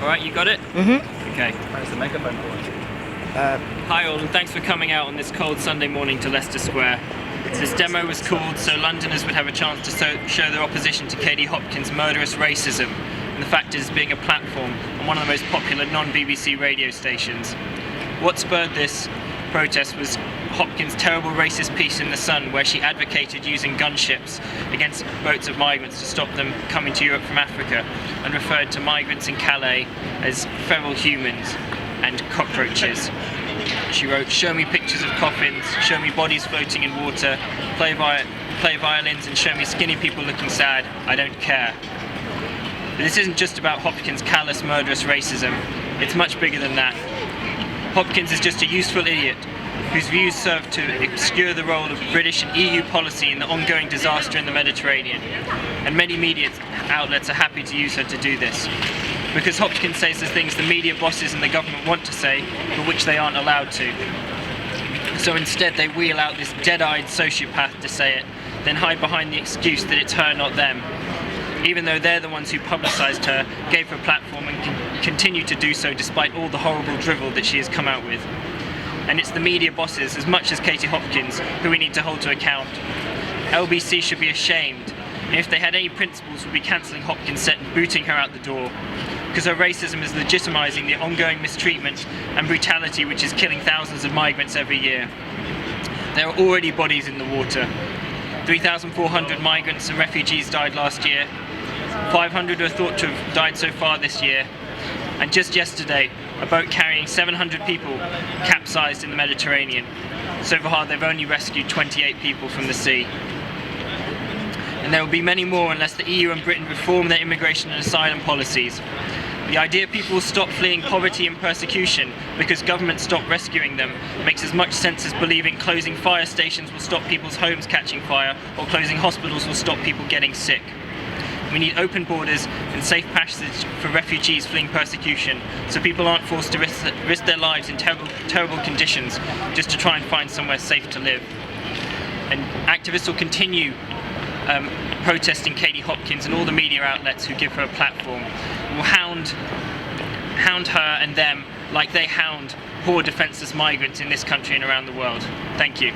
Alright, you got it? Mm-hmm. Okay. Where's the megaphone for? Hi all, and thanks for coming out on this cold Sunday morning to Leicester Square. This demo was called so Londoners would have a chance to show their opposition to Katie Hopkins' murderous racism, and the fact it is being a platform on one of the most popular non-BBC radio stations. What spurred this protest was Hopkins' terrible racist piece in The Sun, where she advocated using gunships against boats of migrants to stop them coming to Europe from Africa, and referred to migrants in Calais as feral humans and cockroaches. She wrote, "Show me pictures of coffins, show me bodies floating in water, play violins and show me skinny people looking sad, I don't care." But this isn't just about Hopkins' callous, murderous racism, it's much bigger than that. Hopkins is just a useful idiot whose views serve to obscure the role of British and EU policy in the ongoing disaster in the Mediterranean, and many media outlets are happy to use her to do this. Because Hopkins says the things the media bosses and the government want to say, but which they aren't allowed to. So instead they wheel out this dead-eyed sociopath to say it, then hide behind the excuse that it's her, not them. Even though they're the ones who publicised her, gave her a platform and continue to do so despite all the horrible drivel that she has come out with. And it's the media bosses, as much as Katie Hopkins, who we need to hold to account. LBC should be ashamed, and if they had any principles would be cancelling Hopkins' set and booting her out the door. Because her racism is legitimising the ongoing mistreatment and brutality which is killing thousands of migrants every year. There are already bodies in the water. 3,400 migrants and refugees died last year. 500 are thought to have died so far this year. And just yesterday, a boat carrying 700 people capsized in the Mediterranean. So far they've only rescued 28 people from the sea. And there will be many more unless the EU and Britain reform their immigration and asylum policies. The idea people will stop fleeing poverty and persecution because governments stop rescuing them makes as much sense as believing closing fire stations will stop people's homes catching fire or closing hospitals will stop people getting sick. We need open borders and safe passage for refugees fleeing persecution, so people aren't forced to risk their lives in terrible conditions just to try and find somewhere safe to live. And activists will continue protesting Katie Hopkins and all the media outlets who give her a platform. Will hound her and them like they hound poor defenceless migrants in this country and around the world. Thank you.